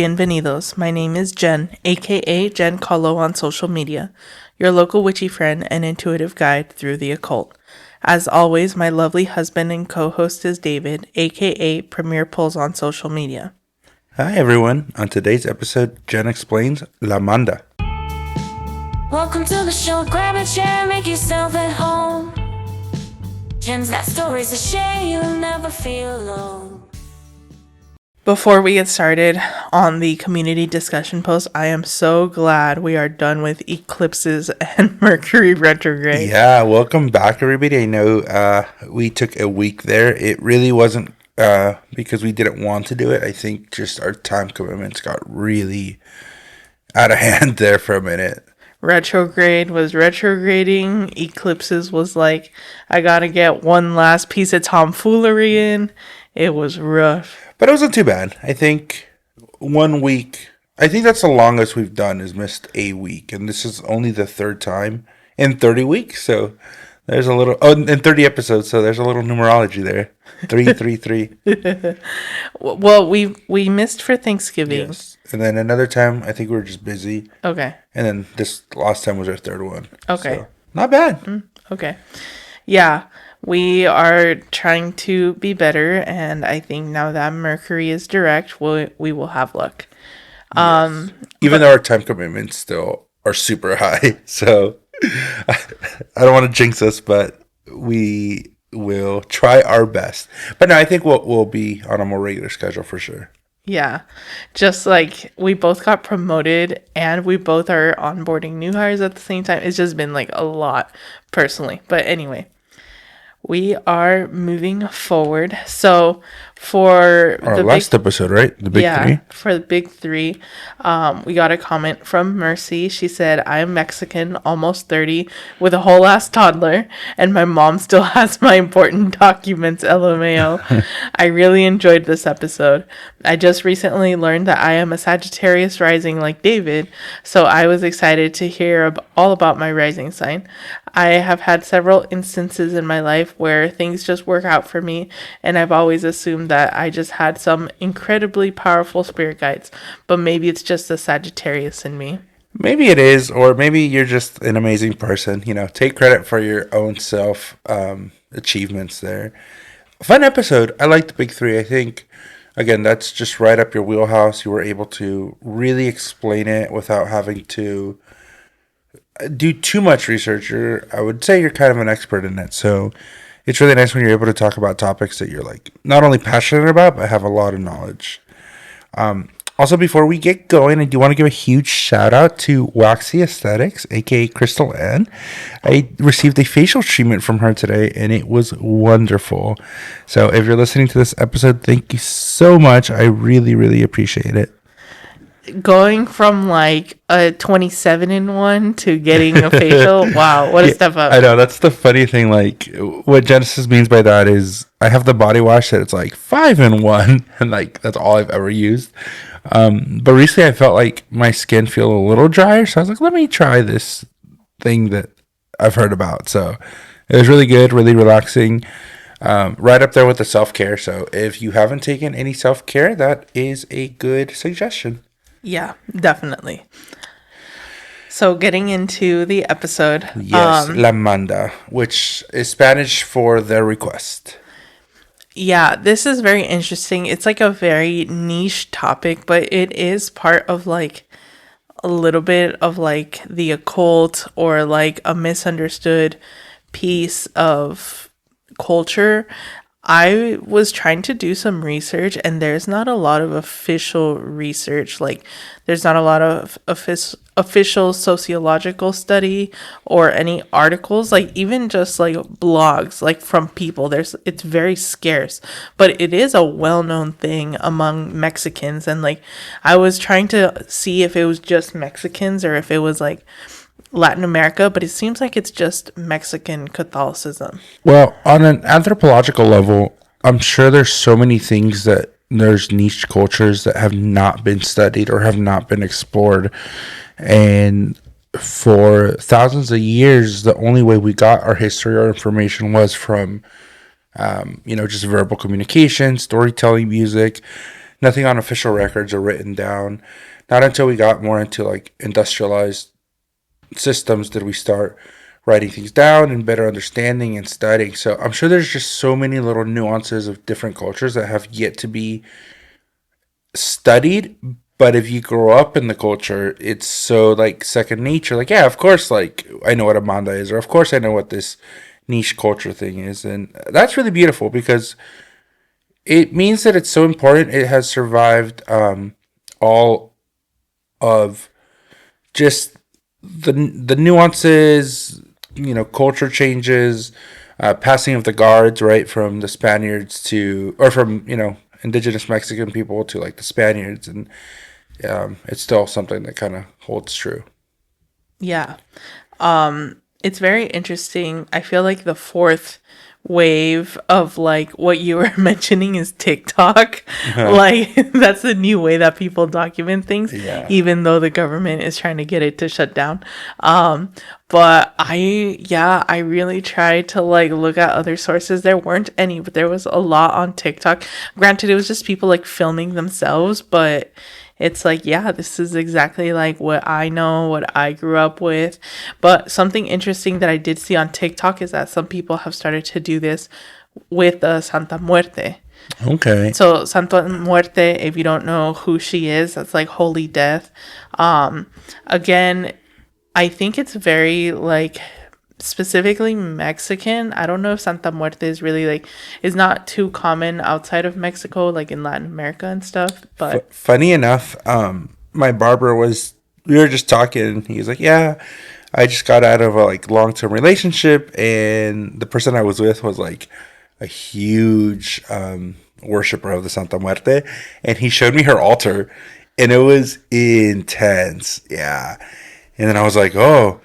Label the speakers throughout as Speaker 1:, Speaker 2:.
Speaker 1: Bienvenidos. My name is Jen, aka Jen Colo on social media, your local witchy friend and intuitive guide through the occult. As always, my lovely husband and co-host is David, aka Premier Pulls on social media.
Speaker 2: Hi everyone. On today's episode, Jen explains La Manda.
Speaker 3: Welcome to the show. Grab a chair, make yourself at home. Jen's got stories to share. You'll never feel alone.
Speaker 1: Before we get started on the community discussion post, I am so glad we are done with eclipses and Mercury retrograde.
Speaker 2: Yeah, welcome back everybody. I know we took a week there. It really wasn't because we didn't want to do it. I think just our time commitments got really out of hand there for a minute.
Speaker 1: Retrograde was retrograding. Eclipses was like, I gotta get one last piece of tomfoolery in. It was rough.
Speaker 2: But it wasn't too bad. I think 1 week, I think that's the longest we've done is missed a week. And this is only the third time in 30 weeks. So there's a little, in 30 episodes. So there's a little numerology there. 333.
Speaker 1: Well, we missed for Thanksgiving.
Speaker 2: Yes. And then another time, I think we were just busy.
Speaker 1: Okay.
Speaker 2: And then this last time was our third one.
Speaker 1: Okay.
Speaker 2: So, not bad.
Speaker 1: Okay. Yeah. We are trying to be better, and I think now that Mercury is direct, we will have luck.
Speaker 2: Yes. Even though our time commitments still are super high. So I don't want to jinx us, but we will try our best. But no, I think we'll be on a more regular schedule for sure.
Speaker 1: Yeah. Just like we both got promoted and we both are onboarding new hires at the same time. It's just been like a lot personally. But anyway. We are moving forward. So for
Speaker 2: our last episode, right? The big three?
Speaker 1: For the big three, we got a comment from Mercy. She said, I'm Mexican, almost 30, with a whole ass toddler, and my mom still has my important documents, LMAO. I really enjoyed this episode. I just recently learned that I am a Sagittarius rising like David, so I was excited to hear all about my rising sign. I have had several instances in my life where things just work out for me, and I've always assumed that I just had some incredibly powerful spirit guides, but maybe it's just the Sagittarius in me.
Speaker 2: Maybe it is, or maybe you're just an amazing person. You know, take credit for your own self achievements there. Fun episode. I like the big three. I think, again, that's just right up your wheelhouse. You were able to really explain it without having to do too much research. I would say you're kind of an expert in it. So it's really nice when you're able to talk about topics that you're like not only passionate about, but have a lot of knowledge. Also, before we get going, I do want to give a huge shout out to Waxy Aesthetics, aka Crystal Ann. I received a facial treatment from her today, and it was wonderful. So if you're listening to this episode, thank you so much. I really, really appreciate it.
Speaker 1: Going from like a 27-in-1 to getting a facial, wow, what a step up.
Speaker 2: I know, that's the funny thing. Like, what Genesis means by that is I have the body wash that it's like 5-in-1, and like that's all I've ever used. But recently I felt like my skin feel a little drier, so I was like, let me try this thing that I've heard about. So it was really good, really relaxing. Right up there with the self-care. So if you haven't taken any self-care, that is a good suggestion.
Speaker 1: Yeah, definitely. So getting into the episode.
Speaker 2: Yes, La Manda, which is Spanish for the request.
Speaker 1: Yeah, this is very interesting. It's like a very niche topic, but it is part of like a little bit of like the occult or like a misunderstood piece of culture. I was trying to do some research, and there's not a lot of official research. Like, there's not a lot of official sociological study or any articles. Like, even just like blogs, like from people. It's very scarce, but it is a well-known thing among Mexicans. And like, I was trying to see if it was just Mexicans or if it was like Latin America, but it seems like it's just Mexican Catholicism.
Speaker 2: Well, on an anthropological level, I'm sure there's so many things that there's niche cultures that have not been studied or have not been explored. And for thousands of years, the only way we got our history or information was from, just verbal communication, storytelling, music. nothing on official records or written down. Not until we got more into like industrialized systems did we start writing things down and better understanding and studying. So I'm sure there's just so many little nuances of different cultures that have yet to be studied. But if you grow up in the culture, it's so like second nature. Like, yeah, of course, like I know what a manda is, or of course I know what this niche culture thing is. And that's really beautiful because it means that it's so important. It has survived all of just the nuances, culture changes, passing of the guards, right, from the Spaniards to, or from, indigenous Mexican people to like the Spaniards. And it's still something that kind of holds true.
Speaker 1: Yeah. It's very interesting. I feel like the fourth wave of like what you were mentioning is TikTok. Like that's the new way that people document things,
Speaker 2: Yeah.
Speaker 1: even though the government is trying to get it to shut down. But I really tried to like look at other sources. There weren't any, but there was a lot on TikTok. Granted, it was just people like filming themselves, but it's like, yeah, this is exactly like what I know, what I grew up with. But something interesting that I did see on TikTok is that some people have started to do this with Santa Muerte.
Speaker 2: Okay.
Speaker 1: So Santa Muerte, if you don't know who she is, that's like holy death. Again, I think it's very like specifically Mexican. I don't know if Santa Muerte is really like is not too common outside of Mexico, like in Latin America and stuff. But
Speaker 2: Funny enough, my barber we were just talking, and he was like, yeah, I just got out of a like long-term relationship, and the person I was with was like a huge worshiper of the Santa Muerte, and he showed me her altar, and it was intense. Yeah. And then I was like, oh,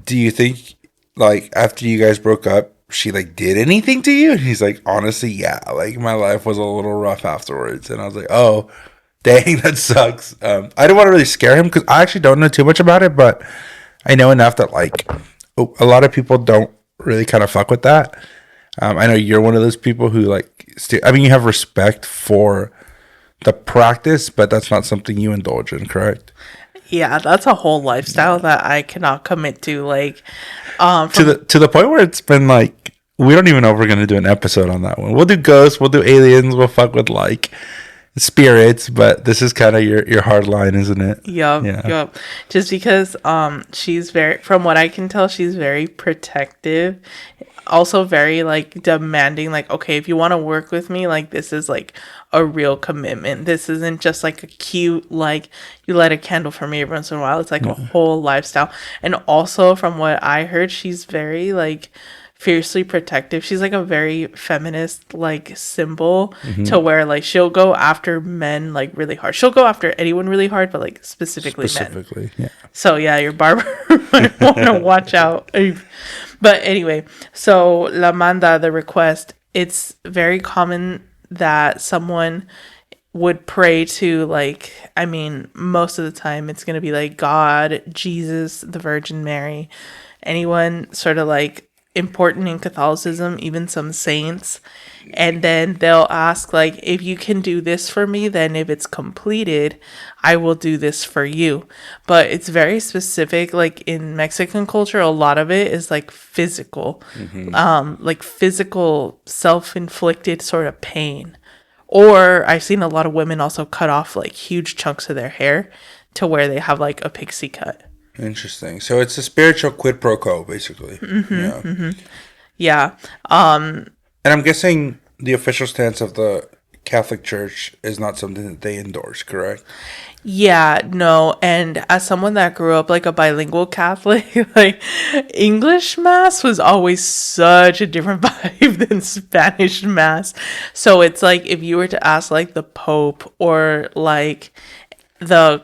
Speaker 2: do you think like after you guys broke up, she like did anything to you? And he's like, honestly, yeah, like my life was a little rough afterwards. And I was like, oh, dang, that sucks. I don't want to really scare him because I actually don't know too much about it, but I know enough that like a lot of people don't really kind of fuck with that. I know you're one of those people who like, I mean, you have respect for the practice, but that's not something you indulge in, correct?
Speaker 1: yeah, that's a whole lifestyle that I cannot commit to. Like,
Speaker 2: To the point where it's been like we don't even know if we're gonna do an episode on that one. We'll do ghosts, we'll do aliens, we'll fuck with like spirits, but this is kind of your hard line, isn't it?
Speaker 1: yup,
Speaker 2: Yeah.
Speaker 1: yup. Just because she's very, from what I can tell, she's very protective. Also very like demanding, like, okay, if you want to work with me, like this is like a real commitment. This isn't just like a cute, like you light a candle for me every once in a while. It's like a whole lifestyle. And also from what I heard, she's very like fiercely protective. She's like a very feminist like symbol to where like she'll go after men like really hard. She'll go after anyone really hard, but like specifically men.
Speaker 2: Specifically, yeah.
Speaker 1: So yeah, your barber might want to watch out. But anyway, so La Manda, the request, it's very common that someone would pray to like, I mean, most of the time it's going to be like God, Jesus, the Virgin Mary, anyone sort of like important in Catholicism, even some saints. And then they'll ask like, if you can do this for me, then if it's completed, I will do this for you. But it's very specific. Like in Mexican culture, a lot of it is like physical, like physical self-inflicted sort of pain. Or I've seen a lot of women also cut off like huge chunks of their hair to where they have like a pixie cut.
Speaker 2: Interesting. So it's a spiritual quid pro quo, basically.
Speaker 1: Yeah.
Speaker 2: And I'm guessing the official stance of the Catholic Church is not something that they endorse, correct?
Speaker 1: Yeah, no. And as someone that grew up like a bilingual Catholic, like English mass was always such a different vibe than Spanish mass. So it's like if you were to ask like the Pope or like the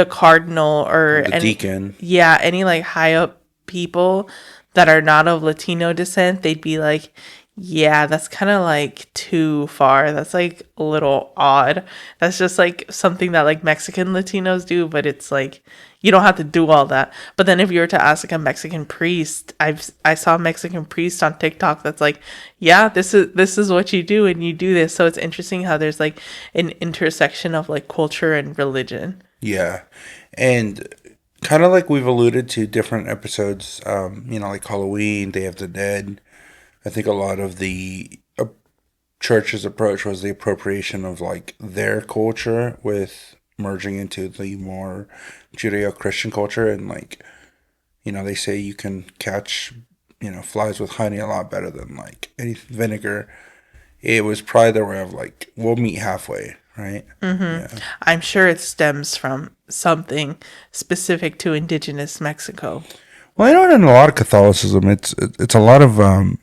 Speaker 1: cardinal or
Speaker 2: The
Speaker 1: any
Speaker 2: deacon.
Speaker 1: any like high up people that are not of Latino descent, they'd be like, Yeah, that's kind of like too far. That's like a little odd. That's just like something that like Mexican Latinos do, but it's like you don't have to do all that. But then if you were to ask like a Mexican priest, I saw a Mexican priest on TikTok that's like, yeah, this is what you do and you do this. So it's interesting how there's like an intersection of like culture and religion.
Speaker 2: Yeah. And kind of like we've alluded to different episodes, like Halloween, Day of the Dead. I think a lot of the church's approach was the appropriation of like their culture with merging into the more Judeo-Christian culture, and like they say you can catch flies with honey a lot better than like any vinegar. It was probably their way of like, we'll meet halfway, right? Yeah.
Speaker 1: I'm sure it stems from something specific to indigenous Mexico.
Speaker 2: Well, in a lot of Catholicism, it's a lot of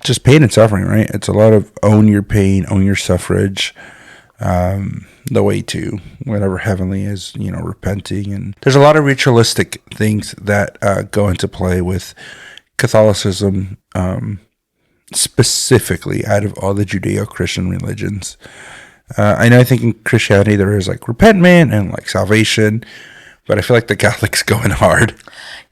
Speaker 2: just pain and suffering, right? It's a lot of own your pain, own your suffrage. The way to whatever heavenly is, repenting. And there's a lot of ritualistic things that go into play with Catholicism, specifically out of all the Judeo-Christian religions. I think in Christianity there is like repentment and like salvation, but I feel like the Catholics going hard.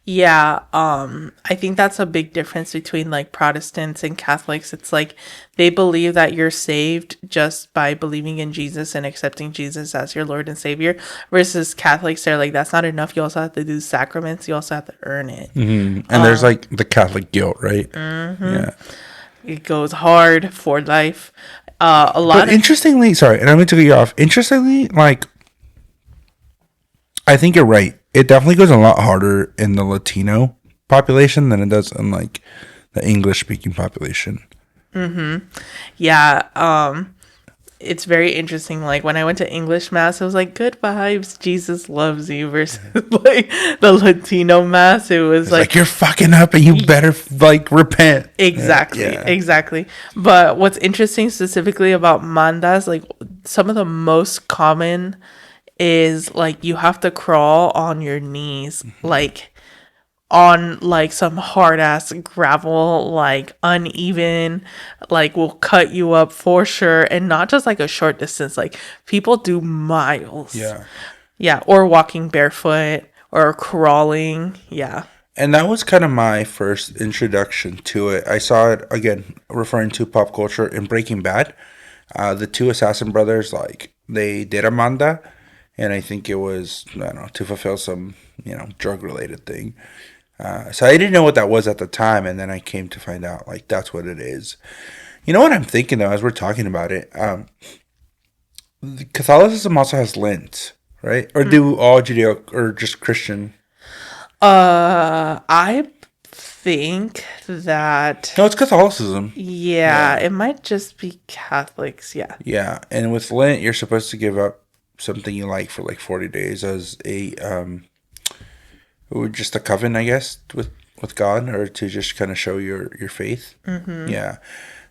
Speaker 1: Yeah, I think that's a big difference between like Protestants and Catholics. It's like they believe that you're saved just by believing in Jesus and accepting Jesus as your Lord and Savior. Versus Catholics, they're like, that's not enough. You also have to do sacraments. You also have to earn it.
Speaker 2: Mm-hmm. And there's like the Catholic guilt, right? Mm-hmm. Yeah.
Speaker 1: It goes hard for life.
Speaker 2: But interestingly, sorry, and I'm going to cut you off. Interestingly, like, I think you're right. It definitely goes a lot harder in the Latino population than it does in like the English speaking population.
Speaker 1: Yeah. It's very interesting. Like when I went to English mass, it was like good vibes, Jesus loves you, versus like the Latino mass, it was
Speaker 2: like you're fucking up and you better like repent.
Speaker 1: Exactly.
Speaker 2: Yeah.
Speaker 1: Exactly. But what's interesting specifically about mandas, like some of the most common is like you have to crawl on your knees, like on like some hard ass gravel, like uneven, like will cut you up for sure. And not just like a short distance, like people do miles.
Speaker 2: Yeah.
Speaker 1: Yeah. Or walking barefoot or crawling. Yeah.
Speaker 2: And that was kind of my first introduction to it. I saw it, again, referring to pop culture in Breaking Bad. The two assassin brothers, like, they did a manda. And I think it was, I don't know, to fulfill some, drug-related thing. So I didn't know what that was at the time. And then I came to find out, like, that's what it is. You know what I'm thinking, though, as we're talking about it? Catholicism also has Lent, right? Or do all Judeo, or just Christian?
Speaker 1: I think that
Speaker 2: No, it's Catholicism.
Speaker 1: yeah, it might just be Catholics. Yeah.
Speaker 2: Yeah, and with Lent, you're supposed to give up something you like for like 40 days as a just a covenant, I guess, with God, or to just kind of show your faith. Mm-hmm. Yeah.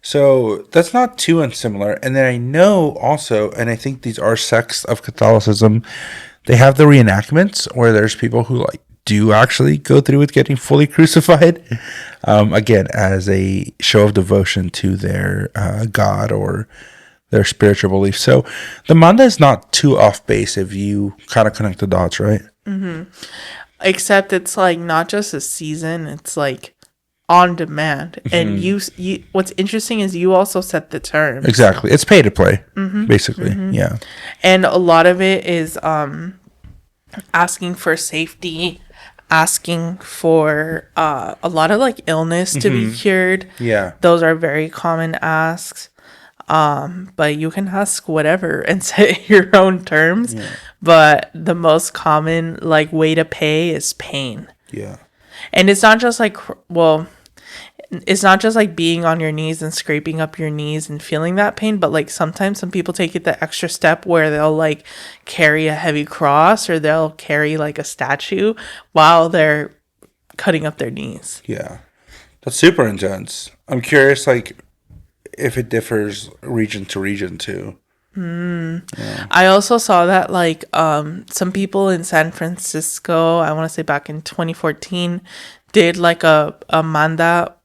Speaker 2: So that's not too unsimilar. And then I know also, and I think these are sects of Catholicism, they have the reenactments where there's people who like do actually go through with getting fully crucified, again, as a show of devotion to their God or their spiritual belief. So the Manda is not too off base if you kind of connect the dots, right?
Speaker 1: Mm-hmm. Except it's like not just a season, it's like on demand. Mm-hmm. And you what's interesting is you also set the terms.
Speaker 2: Exactly. It's pay to play, basically. Mm-hmm. Yeah.
Speaker 1: And a lot of it is asking for safety, asking for a lot of like illness to be cured.
Speaker 2: Yeah.
Speaker 1: Those are very common asks. But you can ask whatever and set your own terms. Yeah. But the most common like way to pay is pain.
Speaker 2: Yeah.
Speaker 1: And it's not just like, well, it's not just like being on your knees and scraping up your knees and feeling that pain, but like sometimes some people take it the extra step where they'll like carry a heavy cross or they'll carry like a statue while they're cutting up their knees.
Speaker 2: Yeah. That's super intense. I'm curious, like, if it differs region to region too.
Speaker 1: Yeah. I also saw that like some people in San Francisco, I want to say back in 2014, did like a manda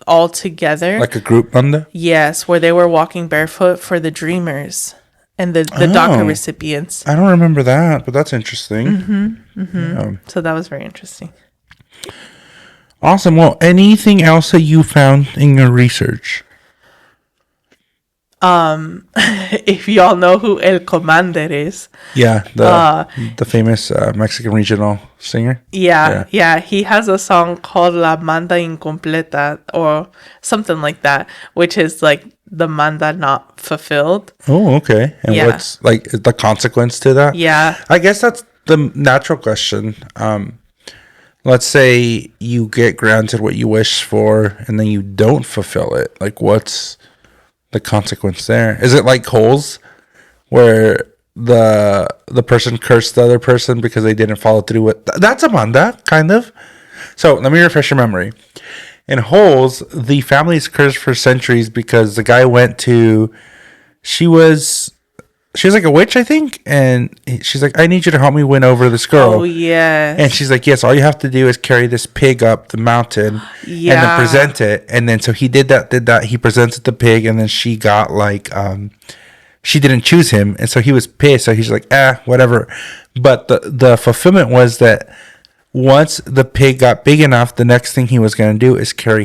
Speaker 1: all together.
Speaker 2: Like a group manda?
Speaker 1: Yes, where they were walking barefoot for the dreamers and the DACA recipients.
Speaker 2: I don't remember that, but that's interesting.
Speaker 1: So that was very interesting.
Speaker 2: Awesome. Well, anything else that you found in your research?
Speaker 1: If y'all know who El Commander is,
Speaker 2: Yeah, the famous Mexican regional singer.
Speaker 1: yeah, he has a song called La Manda Incompleta or something like that, which is like the manda not fulfilled.
Speaker 2: Oh, okay. And
Speaker 1: Yeah.
Speaker 2: what's like the consequence to that?
Speaker 1: Yeah.
Speaker 2: I guess that's the natural question. Let's say you get granted what you wish for and then you don't fulfill it. Like, what's the consequence there? Is it like holes where the person cursed the other person because they didn't follow through with that's a manda, kind of. So let me refresh your memory. In Holes, the family is cursed for centuries because the guy went to she was like a witch, I think, and she's like, I need you to help me win over this girl.
Speaker 1: Oh yeah.
Speaker 2: And she's like, yes, all you have to do is carry this pig up the mountain and then
Speaker 1: Yeah.
Speaker 2: present it. And then so he did that. He presented the pig, and then she got like, she didn't choose him. And so he was pissed. So he's like, whatever. But the fulfillment was that once the pig got big enough, the next thing he was going to do is carry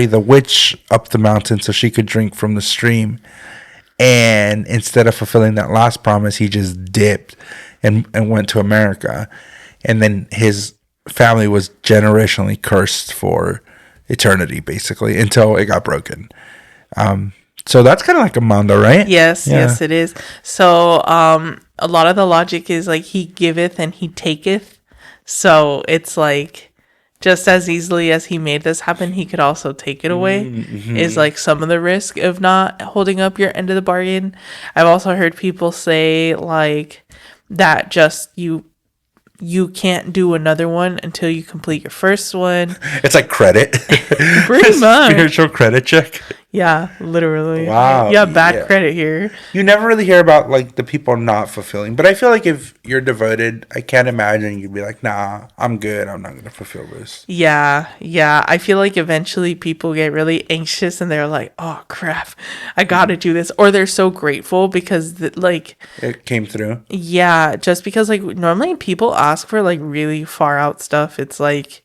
Speaker 2: the witch up the mountain so she could drink from the stream. And instead of fulfilling that last promise, he just dipped and went to America. And then his family was generationally cursed for eternity, basically, until it got broken. So that's kind of like a manda, right?
Speaker 1: Yes,
Speaker 2: Yeah.
Speaker 1: yes, it is. So a lot of the logic is like he giveth and he taketh. So it's like just as easily as he made this happen, he could also take it away. Is like some of the risk of not holding up your end of the bargain. I've also heard people say like that just you can't do another one until you complete your first one.
Speaker 2: It's like credit.
Speaker 1: Pretty much.
Speaker 2: Spiritual credit check.
Speaker 1: Yeah, literally.
Speaker 2: Wow.
Speaker 1: Yeah, bad
Speaker 2: Yeah.
Speaker 1: credit here.
Speaker 2: You never really hear about like the people not fulfilling, but I feel like if you're devoted, I can't imagine you'd be like, nah, I'm good. I'm not going to fulfill this.
Speaker 1: Yeah. I feel like eventually people get really anxious and they're like, oh crap, I gotta do this. Or they're so grateful because like,
Speaker 2: It came through.
Speaker 1: yeah, just because like normally people ask for like really far out stuff. It's like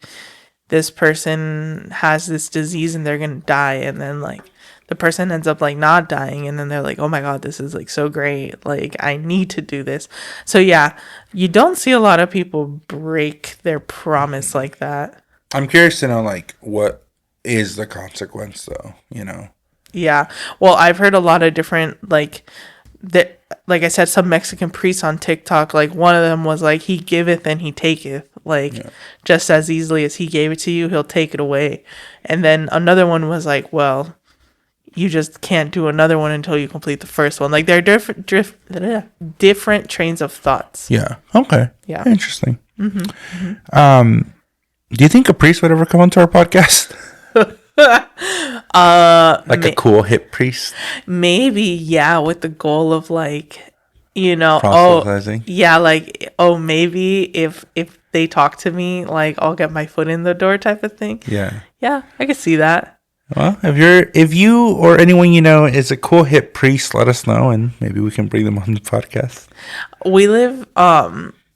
Speaker 1: this person has this disease and they're gonna die, and then like the person ends up like not dying, and then they're like, oh my god, this is like so great, like I need to do this. So yeah, you don't see a lot of people break their promise like that.
Speaker 2: I'm curious to know like what is the consequence though, you know?
Speaker 1: Yeah, well, I've heard a lot of different like that, like I said, some Mexican priests on TikTok, like one of them was like, he giveth and he taketh, like just as easily as he gave it to you, he'll take it away. And then another one was like, well, you just can't do another one until you complete the first one. Like they're different trains of thoughts.
Speaker 2: Yeah. Okay.
Speaker 1: Yeah.
Speaker 2: Interesting. Do you think a priest would ever come onto our podcast? Like a cool hip priest?
Speaker 1: Maybe, yeah, with the goal of like, you know,
Speaker 2: Proselytizing?
Speaker 1: yeah, like, maybe if they talk to me, like I'll get my foot in the door type of thing.
Speaker 2: Yeah.
Speaker 1: Yeah, I could see that.
Speaker 2: Well, if you or anyone you know is a cool hip priest, let us know and maybe we can bring them on the podcast.
Speaker 1: We live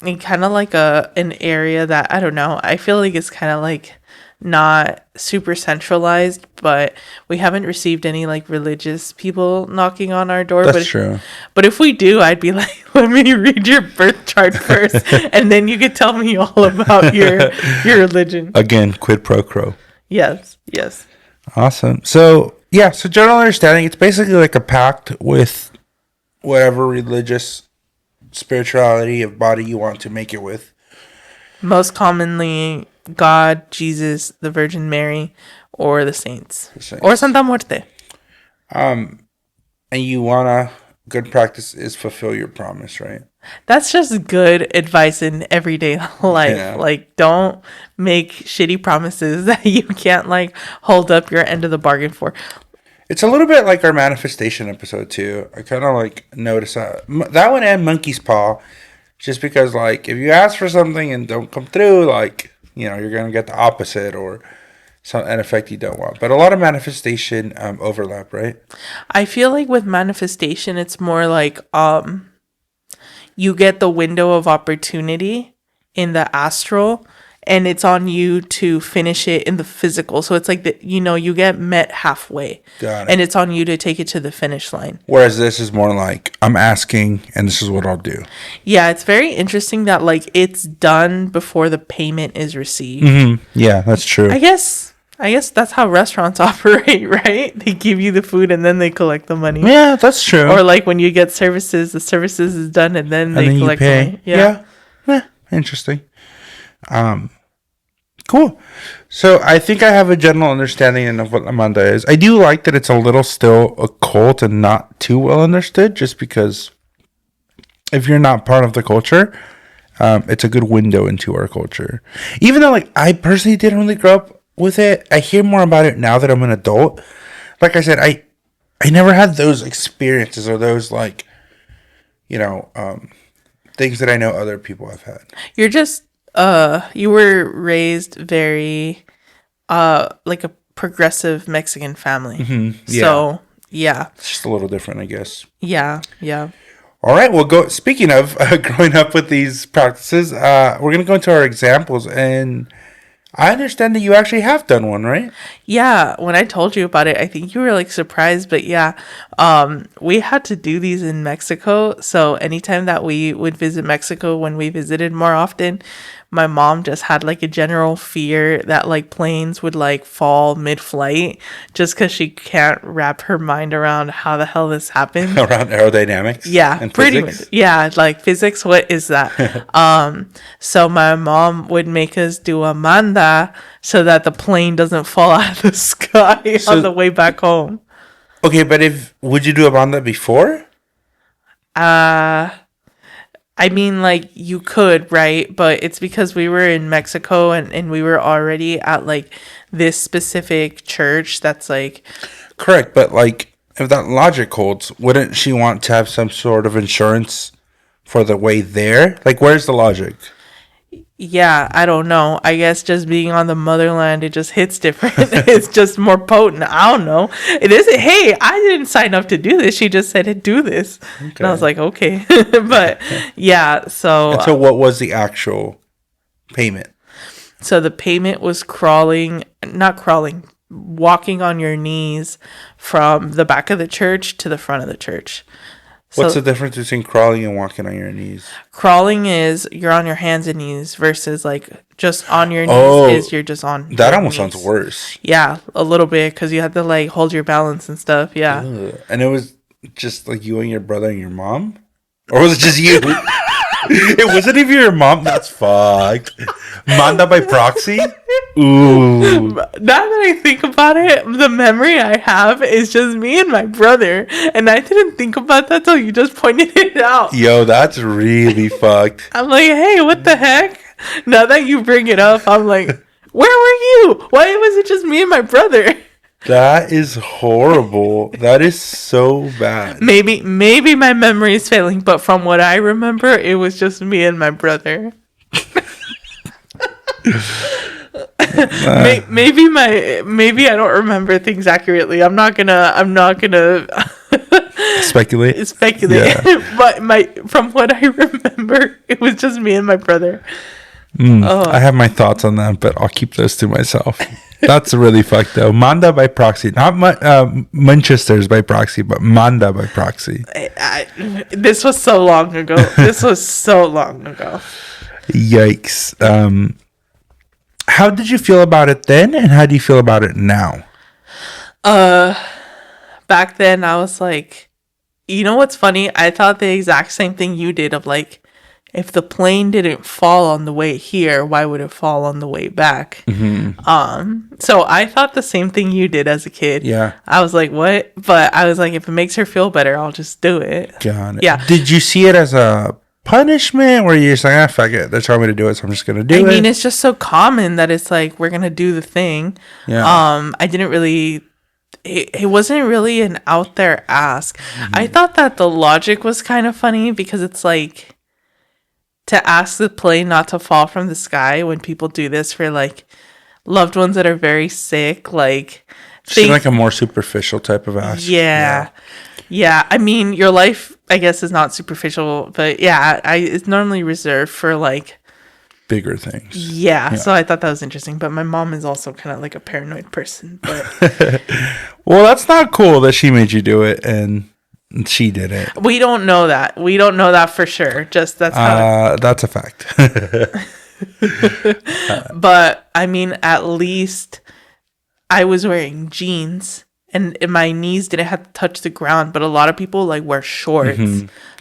Speaker 1: in kind of like an area that, I don't know, I feel like it's kind of like not super centralized, but we haven't received any like religious people knocking on our door.
Speaker 2: That's true.
Speaker 1: But if we do, I'd be like, let me read your birth chart first, and then you could tell me all about your religion.
Speaker 2: Again, quid pro quo.
Speaker 1: Yes.
Speaker 2: Awesome. So general understanding, it's basically like a pact with whatever religious spirituality of body you want to make it with.
Speaker 1: Most commonly, God, Jesus, the Virgin Mary, or the saints. Or Santa Muerte.
Speaker 2: And you wanna, good practice is fulfill your promise, right?
Speaker 1: That's just good advice in everyday life.
Speaker 2: Yeah.
Speaker 1: Like, don't make shitty promises that you can't like hold up your end of the bargain for.
Speaker 2: It's a little bit like our manifestation episode too. I kind of like noticed that one and Monkey's Paw, just because like if you ask for something and don't come through, like, you know, you're gonna get the opposite. Or an effect you don't want. But a lot of manifestation overlap, right?
Speaker 1: I feel like with manifestation, it's more like you get the window of opportunity in the astral, and it's on you to finish it in the physical. So it's like you get met halfway,
Speaker 2: Got it.
Speaker 1: and it's on you to take it to the finish line.
Speaker 2: Whereas this is more like, I'm asking, and this is what I'll do.
Speaker 1: Yeah, it's very interesting that like it's done before the payment is received.
Speaker 2: Yeah, that's true.
Speaker 1: I guess that's how restaurants operate, right? They give you the food and then they collect the money.
Speaker 2: Yeah, that's true.
Speaker 1: Or like when you get services, the services is done and then they collect the money.
Speaker 2: Yeah. Interesting. Cool. So I think I have a general understanding of what Manda is. I do like that it's a little still occult and not too well understood, just because if you're not part of the culture, it's a good window into our culture. Even though, like, I personally didn't really grow up with it, I hear more about it now that I'm an adult. Like I said, I never had those experiences or those, like, things that I know other people have had.
Speaker 1: You're just you were raised very like a progressive Mexican family.
Speaker 2: Yeah.
Speaker 1: So yeah.
Speaker 2: It's just a little different, I guess.
Speaker 1: Yeah.
Speaker 2: All right, well, speaking of growing up with these practices, we're going to go into our examples, and I understand that you actually have done one, right?
Speaker 1: Yeah, when I told you about it, I think you were like surprised, but yeah, we had to do these in Mexico. So anytime that we would visit Mexico, when we visited more often, my mom just had like a general fear that like planes would like fall mid-flight just because she can't wrap her mind around how the hell this happened.
Speaker 2: Around aerodynamics?
Speaker 1: Yeah,
Speaker 2: and
Speaker 1: pretty
Speaker 2: physics?
Speaker 1: much. Yeah, like physics, what is that? So my mom would make us do a manda so that the plane doesn't fall out of the sky on the way back home.
Speaker 2: Okay, but would you do a Manda before?
Speaker 1: I mean, like, you could, right? But it's because we were in Mexico and we were already at, like, this specific church that's, like...
Speaker 2: Correct, but, like, if that logic holds, wouldn't she want to have some sort of insurance for the way there? Like, where's the logic?
Speaker 1: Yeah, I don't know. I guess just being on the motherland, it just hits different. It's just more potent. I don't know. It isn't, hey, I didn't sign up to do this. She just said, hey, do this. Okay. And I was like, okay. But yeah, so.
Speaker 2: And so what was the actual payment?
Speaker 1: So the payment was walking on your knees from the back of the church to the front of the church.
Speaker 2: What's the difference between crawling and walking on your knees?
Speaker 1: Crawling is you're on your hands and knees versus like just on your knees is you're just on.
Speaker 2: That almost sounds worse.
Speaker 1: Yeah, a little bit because you have to like hold your balance and stuff. Yeah.
Speaker 2: Ugh. And it was just like you and your brother and your mom? Or was it just you? It wasn't even your mom? That's fucked. Manda by proxy? Ooh.
Speaker 1: Now that I think about it, the memory I have is just me and my brother. And I didn't think about that till you just pointed it out.
Speaker 2: Yo, that's really fucked.
Speaker 1: I'm like, hey, what the heck? Now that you bring it up, I'm like, where were you? Why was it just me and my brother?
Speaker 2: That is horrible. That is so bad.
Speaker 1: Maybe my memory is failing, but from what I remember, it was just me and my brother. Maybe I don't remember things accurately. I'm not gonna
Speaker 2: speculate.
Speaker 1: Yeah. But from what I remember, it was just me and my brother.
Speaker 2: I have my thoughts on that, but I'll keep those to myself. That's really fucked though. Manda by proxy, not Manchester's by proxy, but Manda by proxy.
Speaker 1: This was so long ago.
Speaker 2: Yikes. How did you feel about it then, and how do you feel about it now?
Speaker 1: Back then I was like, you know what's funny? I thought the exact same thing you did of like, if the plane didn't fall on the way here, why would it fall on the way back? Mm-hmm. So I thought the same thing you did as a kid.
Speaker 2: Yeah.
Speaker 1: I was like, what? But I was like, if it makes her feel better, I'll just do it.
Speaker 2: Got it.
Speaker 1: Yeah.
Speaker 2: Did you see it as a punishment, where you're just like, fuck it, they're telling me to do it, so I'm just gonna do it?
Speaker 1: I mean, it's just so common that it's like, we're gonna do the thing.
Speaker 2: Yeah.
Speaker 1: I didn't really... It wasn't really an out there ask. Mm-hmm. I thought that the logic was kind of funny because it's like, to ask the plane not to fall from the sky when people do this for like loved ones that are very sick. Like,
Speaker 2: She's like a more superficial type of ask.
Speaker 1: yeah. Yeah, I mean, your life, I guess, is not superficial, but yeah, it's normally reserved for like
Speaker 2: Bigger things.
Speaker 1: yeah. So I thought that was interesting. But my mom is also kind of like a paranoid person. But
Speaker 2: Well, that's not cool that she made you do it and she did it.
Speaker 1: we don't know that. We don't know that for sure. Just that's how.
Speaker 2: That's a fact.
Speaker 1: But I mean, at least I was wearing jeans. And my knees didn't have to touch the ground, but a lot of people like wear shorts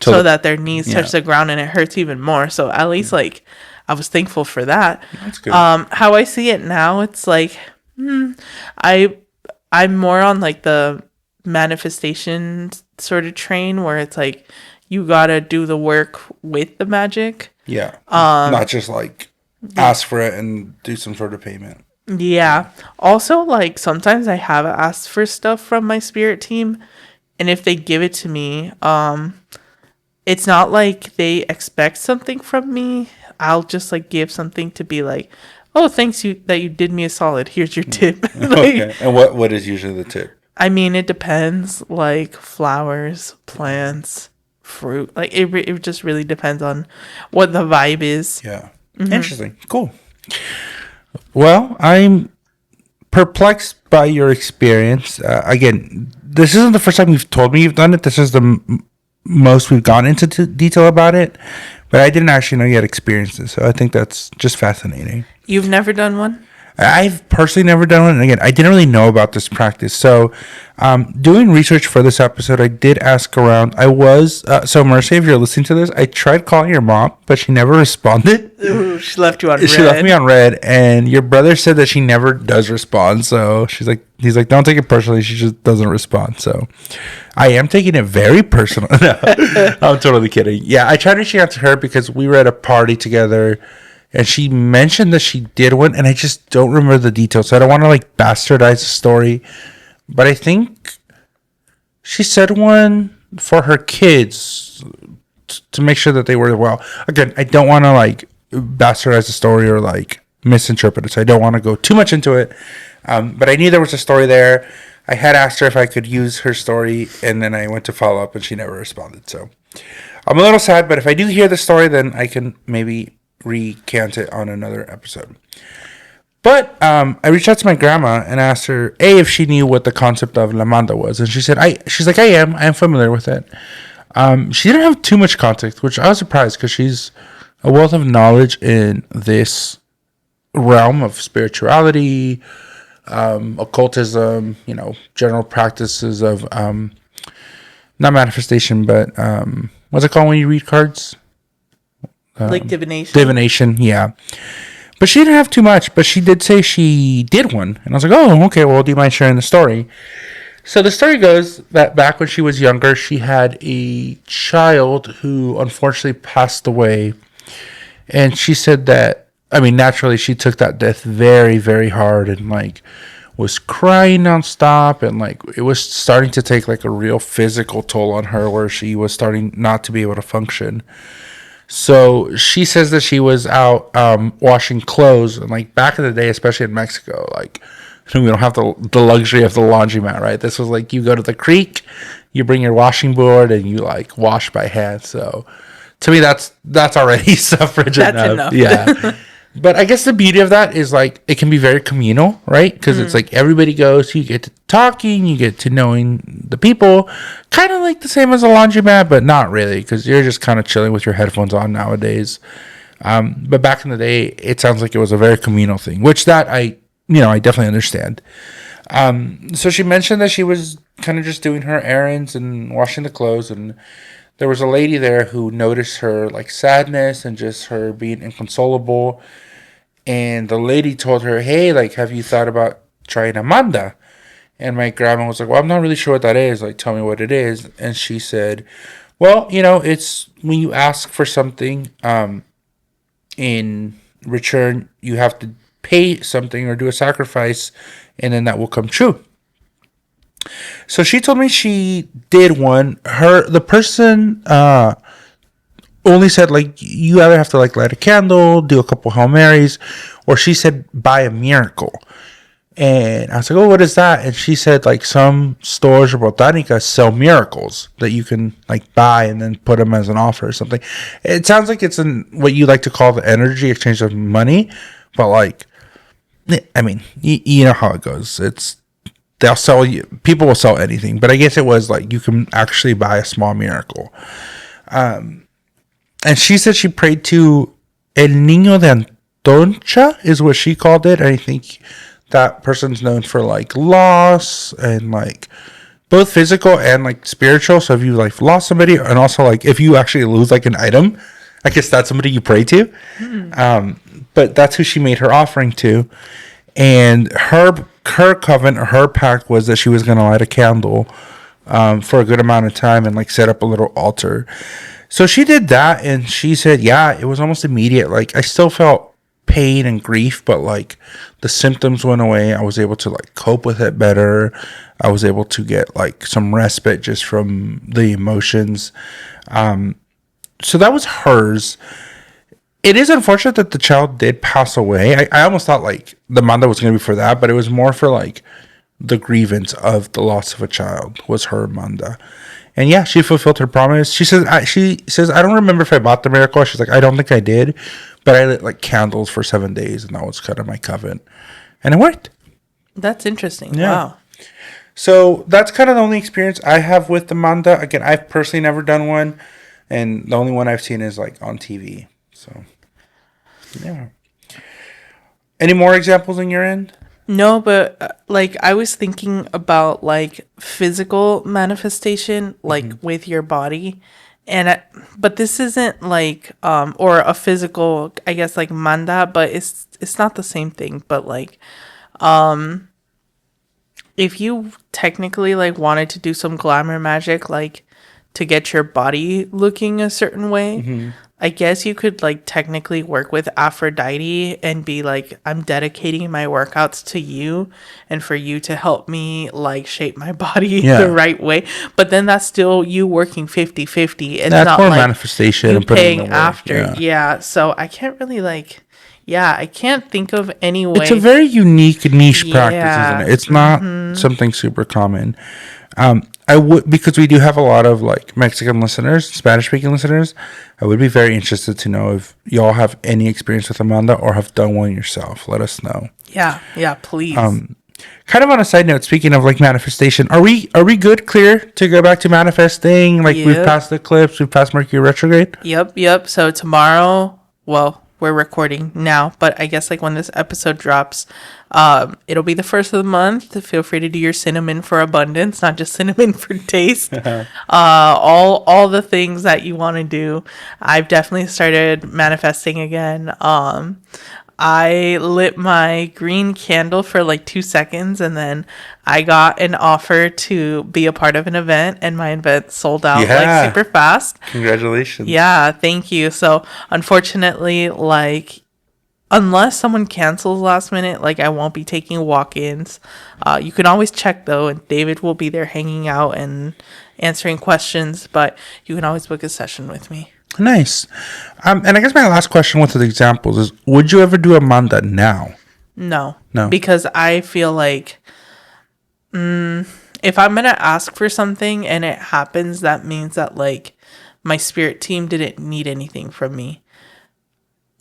Speaker 1: so that their knees touch the ground and it hurts even more. So at least like I was thankful for that.
Speaker 2: That's good.
Speaker 1: How I see it now, it's like I'm more on like the manifestation sort of train where it's like you gotta do the work with the magic.
Speaker 2: Yeah. Not just like ask for it and do some sort of payment.
Speaker 1: Yeah. Also, like sometimes I have asked for stuff from my spirit team, and if they give it to me, it's not like they expect something from me. I'll just like give something to be like, oh, thanks that you did me a solid. Here's your tip. Like,
Speaker 2: Okay. And what is usually the tip?
Speaker 1: I mean, it depends. Like flowers, plants, fruit. Like it just really depends on what the vibe is.
Speaker 2: Yeah. Interesting. Cool. Well, I'm perplexed by your experience. Again, this isn't the first time you've told me you've done it. This is the most we've gone into detail about it. But I didn't actually know you had experienced it. So I think that's just fascinating.
Speaker 1: You've never done one?
Speaker 2: I've personally never done one. And again, I didn't really know about this practice. So, doing research for this episode, I did ask around. I was, so Mercy, if you're listening to this, I tried calling your mom, but she never responded.
Speaker 1: Ooh, she left you on red.
Speaker 2: She left me on red. And your brother said that she never does respond. So he's like, don't take it personally. She just doesn't respond. So I am taking it very personal. No, I'm totally kidding. Yeah, I tried reaching out to her because we were at a party together. And she mentioned that she did one, and I just don't remember the details. So I don't want to like bastardize the story, but I think she said one for her kids to make sure that they were well. Again, I don't want to like bastardize the story or like misinterpret it. So I don't want to go too much into it. But I knew there was a story there. I had asked her if I could use her story, and then I went to follow up, and she never responded. So I'm a little sad, but if I do hear the story, then I can maybe recant it on another episode. But I reached out to my grandma and asked her if she knew what the concept of la manda was, and she said she's like I am familiar with it. She didn't have too much context, which I was surprised because she's a wealth of knowledge in this realm of spirituality, occultism, general practices of not manifestation, but what's it called when you read cards?
Speaker 1: Like divination.
Speaker 2: Divination, yeah. But she didn't have too much, but she did say she did one. And I was like, oh, okay, well, do you mind sharing the story? So the story goes that back when she was younger, she had a child who unfortunately passed away. And she said that, naturally, she took that death very, very hard and, was crying nonstop. And, it was starting to take, a real physical toll on her where she was starting not to be able to function. So she says that she was out washing clothes, and back in the day, especially in Mexico, we don't have the luxury of the laundromat, right? This was you go to the creek, you bring your washing board, and you wash by hand. So to me, that's already suffrage enough. Yeah. But I guess the beauty of that is it can be very communal, right? Because it's everybody goes, you get to talking, you get to knowing the people, kind of the same as a laundromat, but not really, because you're just kind of chilling with your headphones on nowadays. But back in the day, it sounds like it was a very communal thing, which that I definitely understand. So she mentioned that she was kind of just doing her errands and washing the clothes, and there was a lady there who noticed her sadness and just her being inconsolable. And the lady told her, hey, have you thought about trying a manda? And my grandma was like, well, I'm not really sure what that is. Tell me what it is. And she said, well, it's when you ask for something, in return, you have to pay something or do a sacrifice, and then that will come true. So she told me she did one. The person only said like you either have to like light a candle, do a couple Hail Marys, or she said buy a miracle. And I was like, oh, what is that? And she said like some stores or botanicas sell miracles that you can like buy and then put them as an offer or something. It sounds like it's in what you like to call the energy exchange of money, but like, I mean, you know how it goes. They'll sell you, people will sell anything, but I guess it was like you can actually buy a small miracle. And she said she prayed to El Niño de Antorcha is what she called it. And I think that person's known for like loss and like both physical and like spiritual. So if you like lost somebody, and also like if you actually lose like an item, I guess that's somebody you pray to. But that's who she made her offering to. And her covenant or her pact was that she was going to light a candle for a good amount of time and like set up a little altar. So she did that, and she said, yeah, it was almost immediate. Like I still felt pain and grief, but like the symptoms went away. I was able to like cope with it better. I was able to get like some respite just from the emotions. So that was hers. It is unfortunate that the child did pass away. I almost thought like the manda was going to be for that, but it was more for like the grievance of the loss of a child was her manda. And yeah, she fulfilled her promise. She says, I don't remember if I bought the miracle. She's like, I don't think I did, but I lit like candles for 7 days, and that was kind of my covenant, and it worked.
Speaker 1: That's interesting.
Speaker 2: Yeah.
Speaker 1: Wow.
Speaker 2: So that's kind of the only experience I have with the manda. Again, I've personally never done one, and the only one I've seen is like on TV. So yeah. Any more examples on your end?
Speaker 1: No, but like I was thinking about like physical manifestation, like with your body, and but this isn't like or a physical, I guess like manda, but it's not the same thing. But like if you technically like wanted to do some glamour magic, like to get your body looking a certain way, I guess you could like technically work with Aphrodite and be like, I'm dedicating my workouts to you and for you to help me like shape my body the right way. But then that's still you working 50-50. It's
Speaker 2: That's
Speaker 1: not
Speaker 2: more
Speaker 1: like
Speaker 2: manifestation
Speaker 1: you
Speaker 2: and putting in
Speaker 1: paying
Speaker 2: the work.
Speaker 1: after. Yeah. So I can't really like, I can't think of any way.
Speaker 2: It's a very unique niche practice,
Speaker 1: Yeah.
Speaker 2: isn't it? It's not something super common. I would, because we do have a lot of like Mexican listeners, Spanish speaking listeners. I would be very interested to know if y'all have any experience with Amanda or have done one yourself. Let us know.
Speaker 1: Yeah, please.
Speaker 2: Kind of on a side note, speaking of like manifestation, are we good, clear to go back to manifesting? Like we've passed the eclipse, we've passed Mercury retrograde.
Speaker 1: Yep. So tomorrow, well, we're recording now, but I guess like when this episode drops, it'll be the first of the month. Feel free to do your cinnamon for abundance, not just cinnamon for taste. All the things that you want to do. I've definitely started manifesting again. I lit my green candle for like 2 seconds, and then I got an offer to be a part of an event, and my event sold out like super fast.
Speaker 2: Congratulations.
Speaker 1: Yeah, thank you. So unfortunately, like unless someone cancels last minute, like I won't be taking walk-ins. You can always check though, and David will be there hanging out and answering questions, but you can always book a session with me.
Speaker 2: Nice. And I guess my last question with the examples is, would you ever do a manda now?
Speaker 1: No.
Speaker 2: No.
Speaker 1: Because I feel like if I'm going to ask for something and it happens, that means that like my spirit team didn't need anything from me.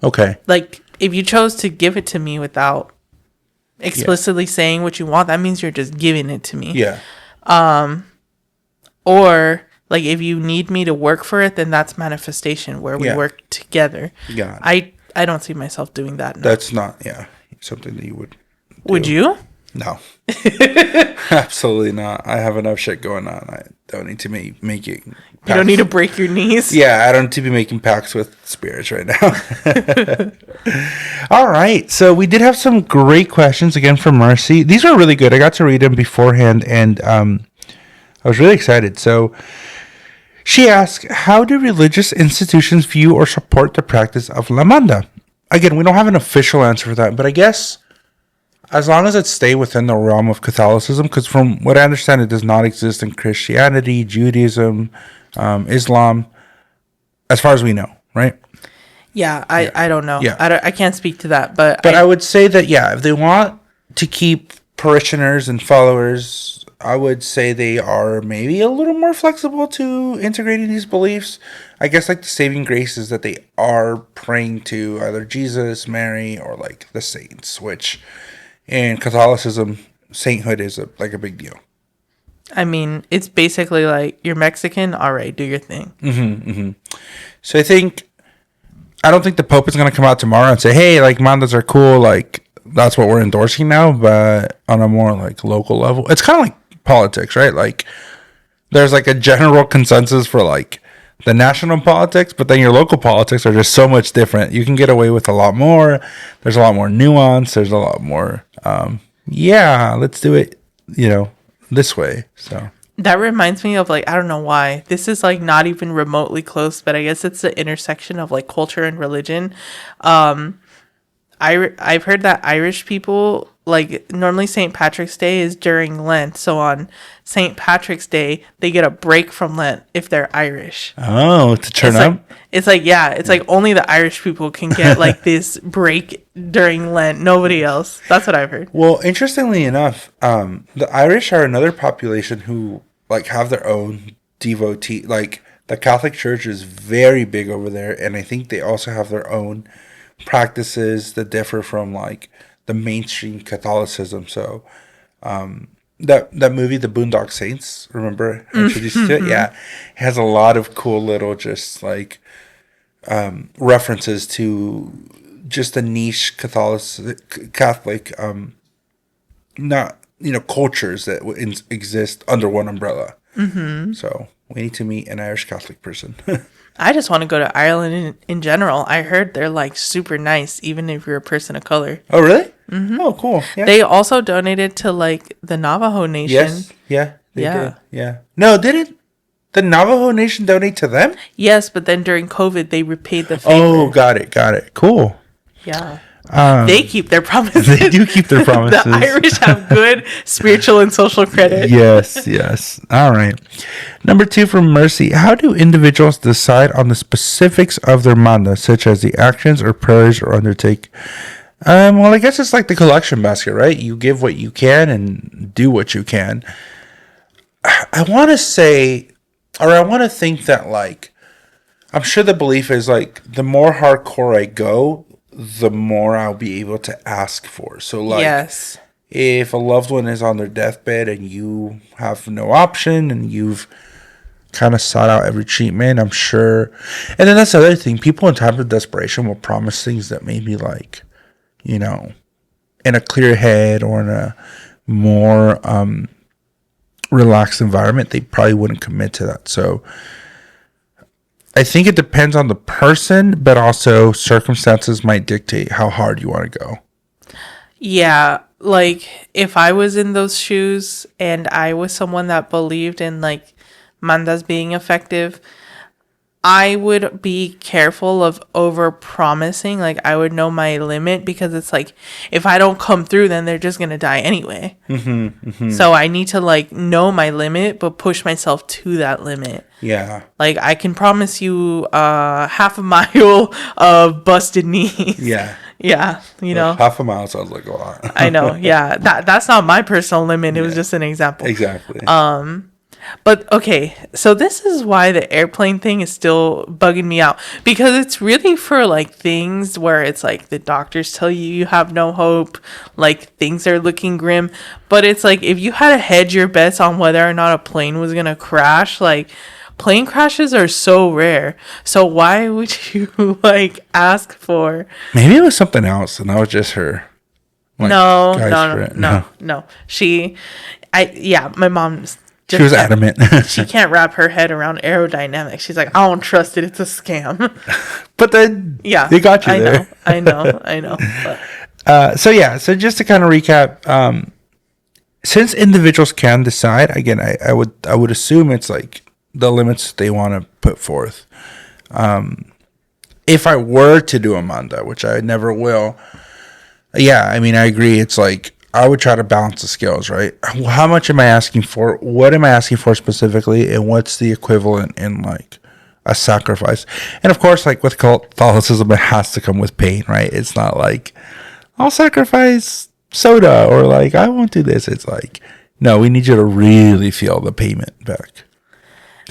Speaker 2: Okay.
Speaker 1: Like if you chose to give it to me without explicitly saying what you want, that means you're just giving it to me.
Speaker 2: Yeah.
Speaker 1: Or like if you need me to work for it, then that's manifestation where we work together.
Speaker 2: Got it.
Speaker 1: I don't see myself doing that. No.
Speaker 2: That's not, something that you would do.
Speaker 1: Would you?
Speaker 2: No. Absolutely not. I have enough shit going on. I don't need to be making pacts.
Speaker 1: You don't need to break your knees?
Speaker 2: Yeah, I don't need to be making pacts with spirits right now. All right. So we did have some great questions again from Mercy. These were really good. I got to read them beforehand, and I was really excited. So she asked, how do religious institutions view or support the practice of La Manda? Again, we don't have an official answer for that, but I guess as long as it stay within the realm of Catholicism, because from what I understand, it does not exist in Christianity, Judaism, Islam, as far as we know. right?
Speaker 1: Yeah, I don't know.
Speaker 2: Yeah.
Speaker 1: I can't speak to that, but
Speaker 2: But I would say that, yeah, if they want to keep parishioners and followers, I would say they are maybe a little more flexible to integrating these beliefs. I guess like the saving grace is that they are praying to either Jesus, Mary, or like the saints, which in Catholicism, sainthood is like a big deal.
Speaker 1: I mean, it's basically like, you're Mexican, all right, do your thing.
Speaker 2: So I don't think the Pope is going to come out tomorrow and say, hey, like mandas are cool, like that's what we're endorsing now, but on a more like local level. It's kind of like politics, right? Like there's like a general consensus for like the national politics, but then your local politics are just so much different. You can get away with a lot more. There's a lot more nuance. There's a lot more, let's do it, this way. So
Speaker 1: That reminds me of like, I don't know why. This is like not even remotely close, but I guess it's the intersection of like culture and religion. I've heard that Irish people, like normally St. Patrick's Day is during Lent. So on St. Patrick's Day, they get a break from Lent if they're Irish.
Speaker 2: to turn
Speaker 1: It's
Speaker 2: up.
Speaker 1: like, it's like only the Irish people can get like this break during Lent. Nobody else. That's what I've heard.
Speaker 2: Well, interestingly enough, the Irish are another population who like have their own devotee. Like the Catholic Church is very big over there, and I think they also have their own practices that differ from like the mainstream Catholicism. So, that movie, The Boondock Saints, remember I introduced you to it? Yeah, it has a lot of cool little just like references to just a niche Catholic not cultures that exist under one umbrella. So we need to meet an Irish Catholic person.
Speaker 1: I just want to go to Ireland in general. I heard they're like super nice, even if you're a person of color.
Speaker 2: Oh, really? Oh, cool. Yeah.
Speaker 1: They also donated to like the Navajo Nation.
Speaker 2: Yes. Yeah. They
Speaker 1: Yeah.
Speaker 2: did. Yeah. No, didn't the Navajo Nation donate to them?
Speaker 1: Yes, but then during COVID, they repaid the favor.
Speaker 2: Oh, got it. Cool.
Speaker 1: Yeah. They keep their promises.
Speaker 2: They do keep their promises.
Speaker 1: The Irish have good spiritual and social credit.
Speaker 2: Yes. All right. Number 2 from Mercy. How do individuals decide on the specifics of their manda, such as the actions or prayers or undertake? Well, I guess it's like the collection basket, right? You give what you can and do what you can. I want to say, or I want to think that like, I'm sure the belief is like, the more hardcore I go, the more I'll be able to ask for. So like,
Speaker 1: Yes.
Speaker 2: if a loved one is on their deathbed and you have no option and you've kind of sought out every treatment, I'm sure. And then that's the other thing. People in times of desperation will promise things that maybe like, in a clear head or in a more relaxed environment, they probably wouldn't commit to that. So I think it depends on the person, but also circumstances might dictate how hard you want to go.
Speaker 1: Yeah. Like if I was in those shoes and I was someone that believed in like mandas being effective, I would be careful of over promising. Like I would know my limit, because it's like, if I don't come through, then they're just going to die anyway. So I need to like know my limit, but push myself to that limit.
Speaker 2: Yeah.
Speaker 1: Like I can promise you half a mile of busted knees.
Speaker 2: Yeah.
Speaker 1: Yeah.
Speaker 2: Half a mile sounds like a lot.
Speaker 1: I know. Yeah. That's not my personal limit. It was just an example.
Speaker 2: Exactly.
Speaker 1: But okay, so this is why the airplane thing is still bugging me out, because it's really for like things where it's like the doctors tell you have no hope, like things are looking grim. But it's like, if you had to hedge your bets on whether or not a plane was gonna crash, like plane crashes are so rare. So why would you like ask for?
Speaker 2: Maybe it was something else, and that was just her. Like,
Speaker 1: No. My mom's.
Speaker 2: She was adamant.
Speaker 1: She can't wrap her head around aerodynamics. She's like, I don't trust it. It's a scam.
Speaker 2: But then,
Speaker 1: Yeah,
Speaker 2: they got you there.
Speaker 1: I know. But
Speaker 2: So just to kind of recap, since individuals can decide, again, I would assume it's like the limits they want to put forth. If I were to do a manda, which I never will, I mean, I agree. It's like, I would try to balance the scales, right? How much am I asking for? What am I asking for specifically? And what's the equivalent in like a sacrifice. And of course, like with Catholicism, it has to come with pain, right? It's not like I'll sacrifice soda or like I won't do this. It's like, no, we need you to really feel the payment back.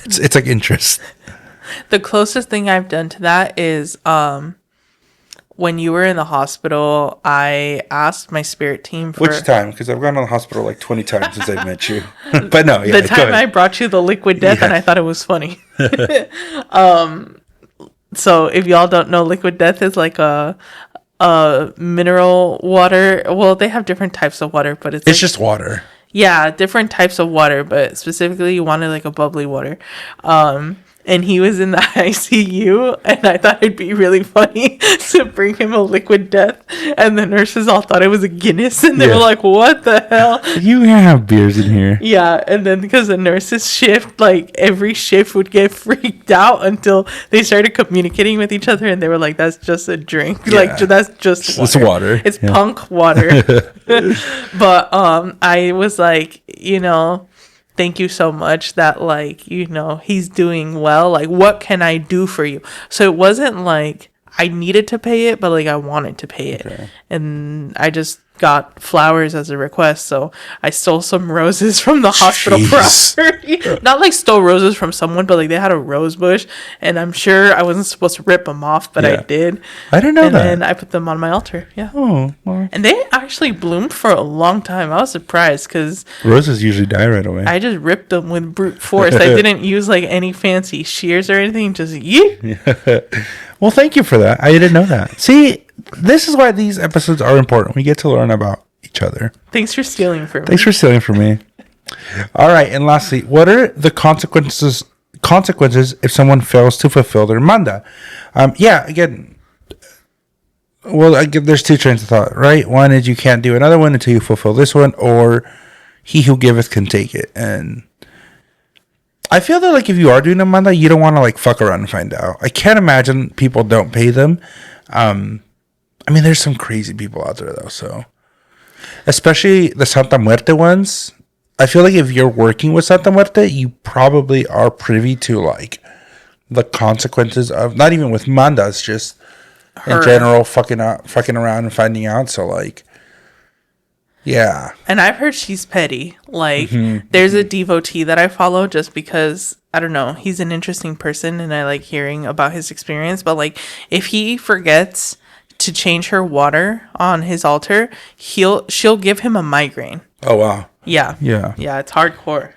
Speaker 2: It's like interest.
Speaker 1: The closest thing I've done to that is when you were in the hospital, I asked my spirit team for
Speaker 2: Which time? Because I've gone to the hospital like 20 times since I met you. But no, yeah.
Speaker 1: the time I brought you the liquid death, and I thought it was funny. So if y'all don't know, liquid death is like a mineral water. Well, they have different types of water, but it's like,
Speaker 2: just water.
Speaker 1: yeah, different types of water, but specifically you wanted like a bubbly water. And he was in the ICU, and I thought it'd be really funny to bring him a liquid death. And the nurses all thought it was a Guinness, and they were like, what the hell?
Speaker 2: You have beers in here.
Speaker 1: Yeah, and then because the nurses shift, like every shift would get freaked out until they started communicating with each other, and they were like, that's just a drink.
Speaker 2: Yeah.
Speaker 1: Like, that's just water.
Speaker 2: It's water.
Speaker 1: It's punk water. But I was like, thank you so much that like, he's doing well. Like, what can I do for you? So it wasn't like I needed to pay it, but like I wanted to pay it. Okay. And I just got flowers as a request. So I stole some roses from the hospital property. Not like stole roses from someone, but like they had a rose bush, and I'm sure I wasn't supposed to rip them off, but I did.
Speaker 2: I didn't know that.
Speaker 1: And then I put them on my altar. Yeah.
Speaker 2: Oh, well.
Speaker 1: And they actually bloomed for a long time. I was surprised because
Speaker 2: roses usually die right away.
Speaker 1: I just ripped them with brute force. I didn't use like any fancy shears or anything. Just
Speaker 2: Well, thank you for that. I didn't know that. See, this is why these episodes are important. We get to learn about each other.
Speaker 1: Thanks for stealing from me.
Speaker 2: Thanks for stealing from me. All right, and lastly, what are the consequences if someone fails to fulfill their manda? Again, there's two trains of thought, right? One is you can't do another one until you fulfill this one, or he who giveth can take it. And I feel that like if you are doing a manda, you don't want to like fuck around and find out. I can't imagine people don't pay them. I mean, there's some crazy people out there though, so especially the Santa Muerte ones. I feel like if you're working with Santa Muerte, you probably are privy to like the consequences of not even with mandas, just in general fucking around and finding out. So like, yeah.
Speaker 1: And I've heard she's petty. Like, there's a devotee that I follow just because, I don't know, he's an interesting person and I like hearing about his experience. But like, if he forgets to change her water on his altar, she'll give him a migraine.
Speaker 2: Oh, wow.
Speaker 1: Yeah.
Speaker 2: Yeah.
Speaker 1: Yeah, it's hardcore.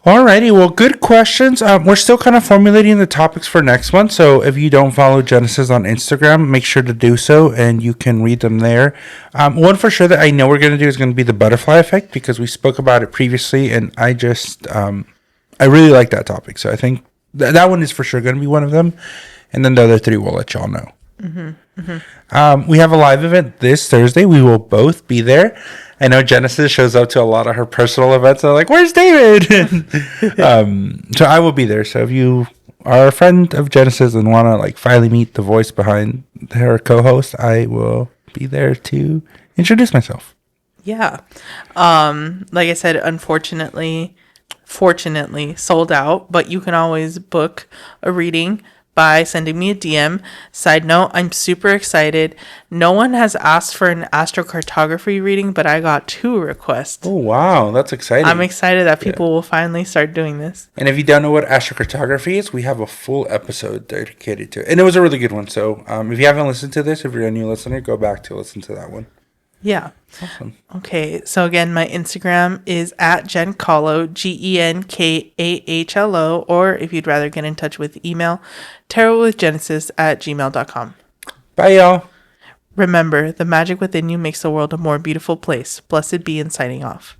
Speaker 2: Alrighty, well, good questions. We're still kind of formulating the topics for next month, so if you don't follow Genesis on Instagram, make sure to do so, and you can read them there. One for sure that I know we're going to do is going to be the butterfly effect, because we spoke about it previously, and I just, I really like that topic, so I think that one is for sure going to be one of them, and then the other three we'll let y'all know. We have a live event this Thursday. We will both be there. I know Genesis shows up to a lot of her personal events. I'm like, where's David? So I will be there. So if you are a friend of Genesis and want to like finally meet the voice behind her co-host, I will be there to introduce myself.
Speaker 1: Yeah. Like I said, fortunately sold out, but you can always book a reading by sending me a DM. Side note, I'm super excited. No one has asked for an astrocartography reading, but I got 2 requests.
Speaker 2: Oh, wow. That's exciting.
Speaker 1: I'm excited that people will finally start doing this.
Speaker 2: And if you don't know what astrocartography is, we have a full episode dedicated to it. And it was a really good one. So if you haven't listened to this, if you're a new listener, go back to listen to that one.
Speaker 1: Yeah.
Speaker 2: Awesome.
Speaker 1: Okay. So again, my Instagram is at Genkahlo, GENKAHLO, or if you'd rather get in touch with email, tarotwithgenesis@gmail.com.
Speaker 2: Bye, y'all.
Speaker 1: Remember, the magic within you makes the world a more beautiful place. Blessed be, and signing off.